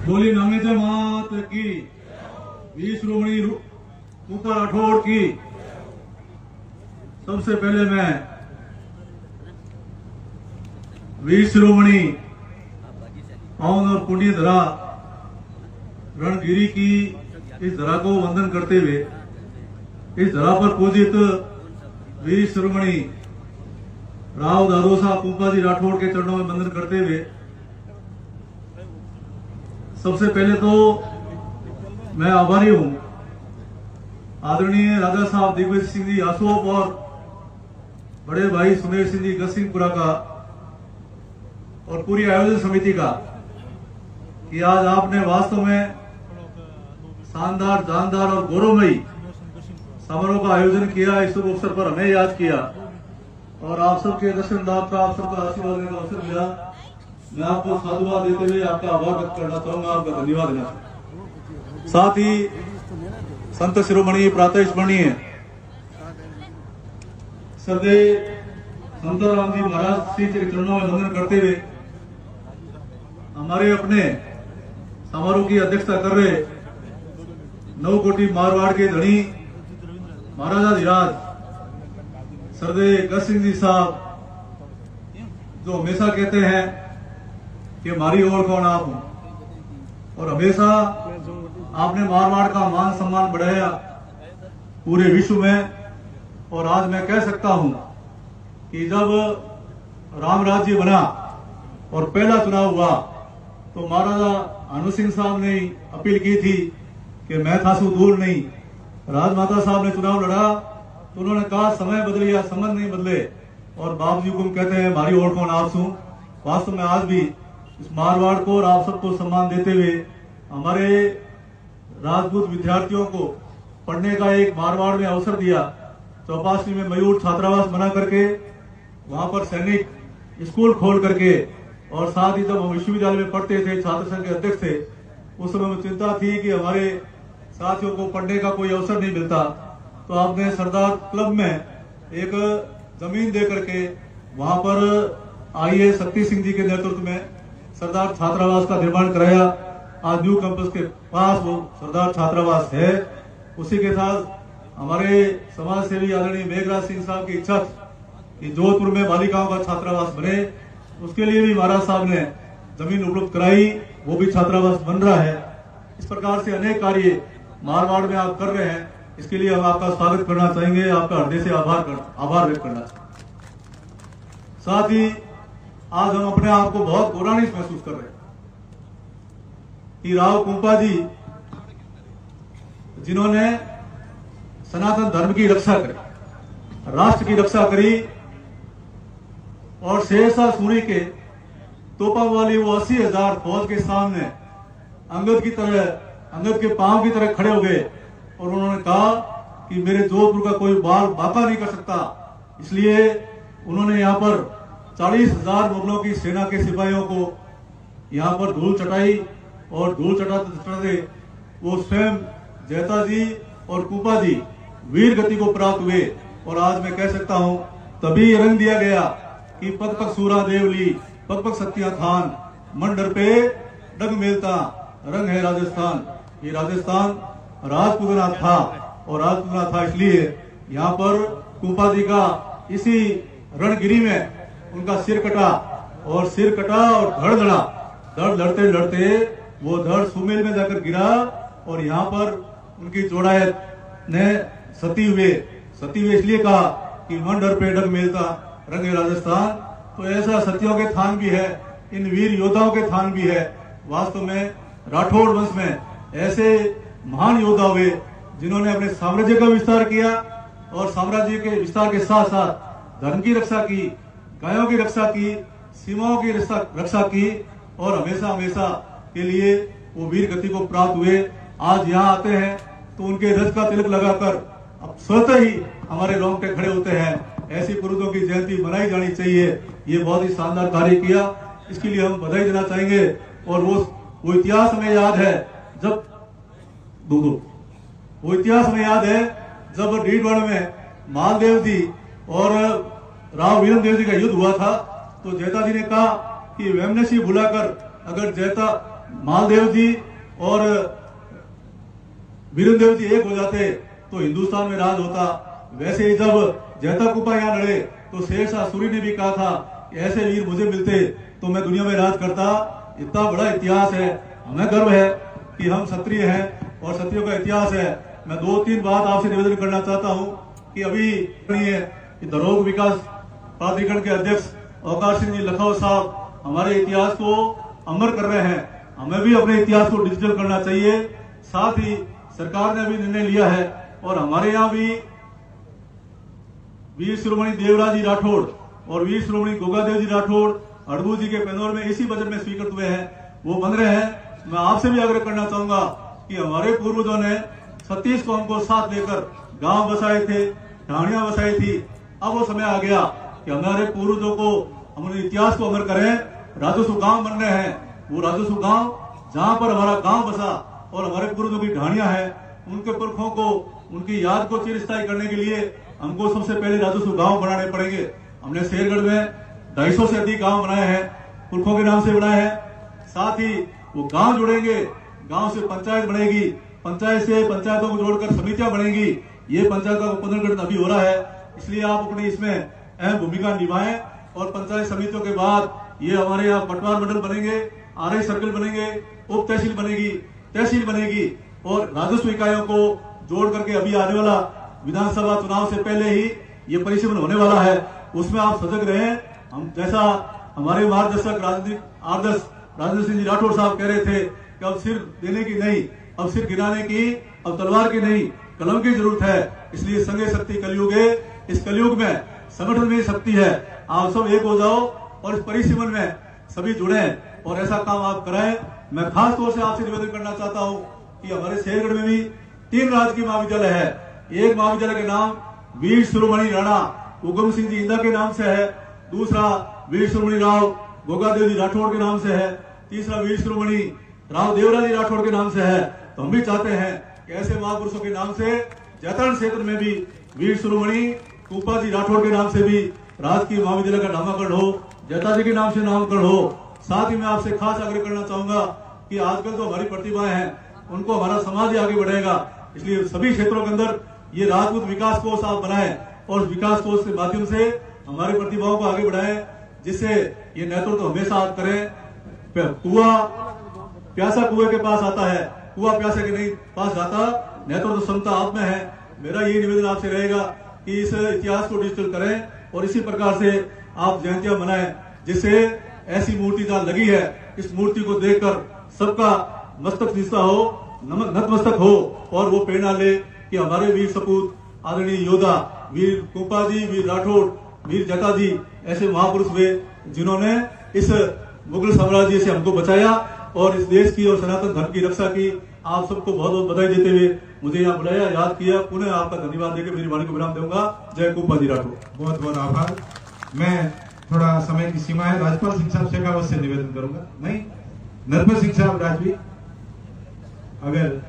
बोली नंगे मात की, वीर शिरोमणि कुंपा राठौड़ की। सबसे पहले मैं वीर शिरोमणि पावन और पुण्य धरा रणगिरी की इस धरा को वंदन करते हुए, इस धरा पर पूजित वीर शिरोमणि राव दादोसा कुंपा जी राठौड़ के चरणों में वंदन करते हुए, सबसे पहले तो मैं आभारी हूं आदरणीय राजा साहब दिग्विजय सिंह जी आसोप और बड़े भाई सुमेर सिंह जी गसिंहपुरा का और पूरी आयोजन समिति का कि आज आपने वास्तव में शानदार, जानदार और गौरवमयी समारोह का आयोजन किया। इस शुभ अवसर पर हमें याद किया और आप सबके दर्शन लाभ का, आप सबका आशीर्वाद लेने का अवसर मिला। मैं आपको साधुवाद देते हुए आपका आभार व्यक्त करना चाहूंगा, आपका धन्यवाद देना चाहूंगा। साथ ही संत शिरोमणि प्रातः स्मरणीय श्रद्धेय संतराम जी महाराज श्री के चरणों में वंदन करते हुए हमारे अपने समारोह की अध्यक्षता कर रहे नवकोटि मारवाड़ के धनी महाराजाधिराज श्रद्धेय गज सिंह जी साहब, जो हमेशा कहते हैं कि हमारी ओर कौन आप हो, और हमेशा आपने मारवाड़ का मान सम्मान बढ़ाया पूरे विश्व में। और आज मैं कह सकता हूं कि जब राम राज्य बना और पहला चुनाव हुआ तो महाराजा अनु सिंह साहब ने अपील की थी कि मैं थासू दूर नहीं। राजमाता साहब ने चुनाव लड़ा तो उन्होंने कहा समय बदल गया, संबंध नहीं बदले, और बाप जी को कहते हैं हमारी ओर कौन आप सू। वास्तव में आज भी इस मारवाड़ को और आप सबको सम्मान देते हुए हमारे राजपूत विद्यार्थियों को पढ़ने का एक मारवाड़ में अवसर दिया। चौपासी में मयूर छात्रावास बना करके, वहां पर सैनिक स्कूल खोल करके, और साथ ही जब हम विश्वविद्यालय में पढ़ते थे, छात्र संघ के अध्यक्ष थे, उस समय में चिंता थी कि हमारे साथियों को पढ़ने का कोई अवसर नहीं मिलता। तो आपने सरदार क्लब में एक जमीन दे करके वहां पर आईए शक्ति सिंह जी के नेतृत्व में सरदार छात्रावास का निर्माण कराया। आज न्यू कैंपस के पास वो सरदार छात्रावास है। उसी के साथ हमारे समाज सेवी आदरणीय मेघराज सिंह साहब की इच्छा कि जोधपुर में बालिकाओं का छात्रावास बने, उसके लिए भी महाराज साहब ने जमीन उपलब्ध कराई, वो भी छात्रावास बन रहा है। इस प्रकार से अनेक कार्य मारवाड़ में आप कर रहे हैं, इसके लिए हम आपका स्वागत करना चाहेंगे, आपका हृदय से आभार व्यक्त करना चाहेंगे। साथ ही आज हम अपने आप को बहुत गौरवान्वित महसूस कर रहे हैं कि राव कुंपा जी, जिन्होंने सनातन धर्म की रक्षा करी, राष्ट्र की रक्षा करी, और शेरशाह सूरी के तोपा वाली वो 80,000 फौज के सामने अंगद के पांव की तरह खड़े हो गए और उन्होंने कहा कि मेरे जोधपुर का कोई बाल बाका नहीं कर सकता। इसलिए उन्होंने यहाँ पर 40,000 मुगलों की सेना के सिपाहियों को यहाँ पर धूल चटाई, और धूल चटाते चटाते वो स्वयं जैता जी और कुंपा जी वीर गति को प्राप्त हुए। और आज मैं कह सकता हूं तभी रंग दिया गया कि पग पग सूरा देवली, पग पग सत्या थान, मंडर पे डग मेलता, रंग है राजस्थान। ये राजस्थान राजपुतना था, और राजपुतना था इसलिए यहाँ पर कुंपा जी का इसी रणगिरी में उनका सिर कटा, और सिर कटा और धड़ लड़ा। धड़ लड़ते लड़ते वो धड़ सुमेल में जाकर गिरा, और यहाँ पर उनकी जोड़ायत ने सती हुए इसलिए कहा कि मंडर पे डग मेलता, रंग है राजस्थान। तो ऐसा सतियों के थान भी है, इन वीर योद्धाओं के थान भी है। वास्तव में राठौड़ वंश में ऐसे महान योद्धा हुए जिन्होंने अपने साम्राज्य का विस्तार किया, और साम्राज्य के विस्तार के साथ साथ धर्म की रक्षा की, गायों की रक्षा की, सीमाओं की रक्षा की, और हमेशा हमेशा के लिए वो वीर गति को प्राप्त हुए। आज यहाँ आते हैं तो उनके रथ का तिलक लगाकर अब स्वतः ही हमारे रोंगटे खड़े होते हैं। ऐसी पुरुषों की जयंती मनाई जानी चाहिए। ये बहुत ही शानदार कार्य किया, इसके लिए हम बधाई देना चाहेंगे। और वो इतिहास में याद है जब वो इतिहास में याद है जब डीडवाड़ा में मालदेव जी और राव वीरम देव जी का युद्ध हुआ था, तो जैता जी ने कहा कि वेमनसी बुलाकर अगर जैता मालदेव जी और वीरेंद्र देव जी एक हो जाते तो हिंदुस्तान में राज होता। वैसे ही जब जैता कुपा यहाँ लड़े तो शेरशाह सूरी ने भी कहा था कि ऐसे वीर मुझे मिलते तो मैं दुनिया में राज करता। इतना बड़ा इतिहास है, हमें गर्व है कि हम क्षत्रिय हैं और क्षत्रियों का इतिहास है। मैं 2-3 बात आपसे निवेदन करना चाहता हूं कि अभी धरोग विकास प्राधिकरण के अध्यक्ष अवकाश सिंह जी लखनऊ साहब हमारे इतिहास को अमर कर रहे हैं। हमें भी अपने इतिहास को डिजिटल करना चाहिए। साथ ही सरकार ने भी निर्णय लिया है और हमारे यहाँ भी वीर शिरोमणि देवराज जी राठौड़ और वीर शिरोमणि गोगादेव जी राठौड़ अड़बू जी के पैनौर में इसी बजट में स्वीकृत हुए हैं, वो बन रहे हैं। मैं आपसे भी आग्रह करना चाहूंगा कि हमारे पूर्वजों ने 36 कौम को साथ लेकर गांव बसाए थे, ढाणियां बसाई थी। अब वो समय आ गया कि हमारे पूर्वजों को हम इतिहास को अमर करें। राजस्व गांव बन रहे हैं, वो राजस्व गांव जहां पर हमारा गांव बसा और हमारे पूर्वजों की ढाणियां हैं, उनके पुरखों को उनकी याद को चिरस्थायी करने के लिए हमको सबसे पहले राजस्व गांव बनाने पड़ेंगे। हमने शेरगढ़ में 250 से अधिक गांव बनाए हैं, पुरखों के नाम से बनाए हैं। साथ ही वो गांव जुड़ेंगे, गांव से पंचायत बनेगी, पंचायत से पंचायतों को जोड़कर समितियां बनेंगी। ये पंचायत का पुनर्गठन अभी हो रहा है, इसलिए आप अपनी इसमें अहम भूमिका निभाएं। और पंचायत समितियों के बाद ये हमारे यहाँ पटवार मंडल बनेंगे, आरआई सर्कल बनेंगे, उप तहसील बनेगी, तहसील बनेगी और राजस्व इकाइयों को जोड़ करके अभी आने वाला विधानसभा चुनाव से पहले ही ये परिसीमन होने वाला है। उसमें आप सजग रहें। हम जैसा हमारे मार्गदर्शक राजनीतिक आदर्श राजेंद्र सिंह जी राठौड़ साहब कह रहे थे कि अब सिर देने की नहीं, अब सिर गिराने की, अब तलवार की नहीं, कलम की जरूरत है। इसलिए संगे शक्ति कलयुग है। इस कलयुग में संगठन में शक्ति है। आप सब एक हो जाओ और इस परिसीमन में सभी जुड़े और ऐसा काम आप कराएं। मैं खास तौर से आपसे निवेदन करना चाहता हूं कि हमारे शेरगढ़ में भी 3 राजकीय महाविद्यालय है। एक महाविद्यालय के नाम वीर शिरोमणि राणा उगम सिंह जी इंदा के नाम से है, दूसरा वीर शिरोमणि राव गोगादेव जी राठौड़ के नाम से है, तीसरा वीर शिरोमणि राव देवराज जी राठौड़ के नाम से है। तो हम भी चाहते हैं कि ऐसे महापुरुषों के नाम से जैतरण क्षेत्र में भी वीर शिरोमणि कुपा जी राठौड़ के नाम से भी राजकीय महाविद्यालय का नामकरण हो, जैता जी के नाम से नामकरण हो। साथ ही मैं आपसे खास आग्रह करना चाहूंगा कि आजकल जो हमारी प्रतिभाएं हैं उनको हमारा समाज ही आगे बढ़ेगा। इसलिए सभी क्षेत्रों के अंदर ये राजपूत विकास कोष आप बनाए और उस विकास कोष के माध्यम से हमारे प्रतिभाओं को आगे बढ़ाएं, जिससे ये नेतृत्व हमेशा आप करें। कुआ प्यासा कुएं के पास आता है, कुआ प्यासे के नहीं पास जाता। नेतृत्व क्षमता आप में है। मेरा ये निवेदन आपसे रहेगा कि इस इतिहास को डिजिटल करें और इसी प्रकार से आप जयंतियां मनाएं, जिससे ऐसी मूर्ति जहां लगी है इस मूर्ति को देखकर सबका मस्तक सीसा हो, नतमस्तक हो और वो प्रेरणा ले कि हमारे वीर सपूत आदरणीय योद्धा वीर कुपा जी, वीर राठौड़, वीर जैता जी ऐसे महापुरुष हुए जिन्होंने इस मुगल साम्राज्य से हमको बचाया और इस देश की और सनातन धर्म की रक्षा की। आप सबको बहुत बहुत बधाई देते हुए मुझे यहाँ बुलाया, याद किया, पुनः आपका धन्यवाद देकर मेरी वाणी को विराम दूंगा। जय कुपा जी राठौड़। बहुत बहुत आभार। मैं थोड़ा समय की सीमा है, राज्यपाल सिंह साहब शेखावत से निवेदन करूंगा। नहीं, नरपत सिंह साहब राजवी, अगर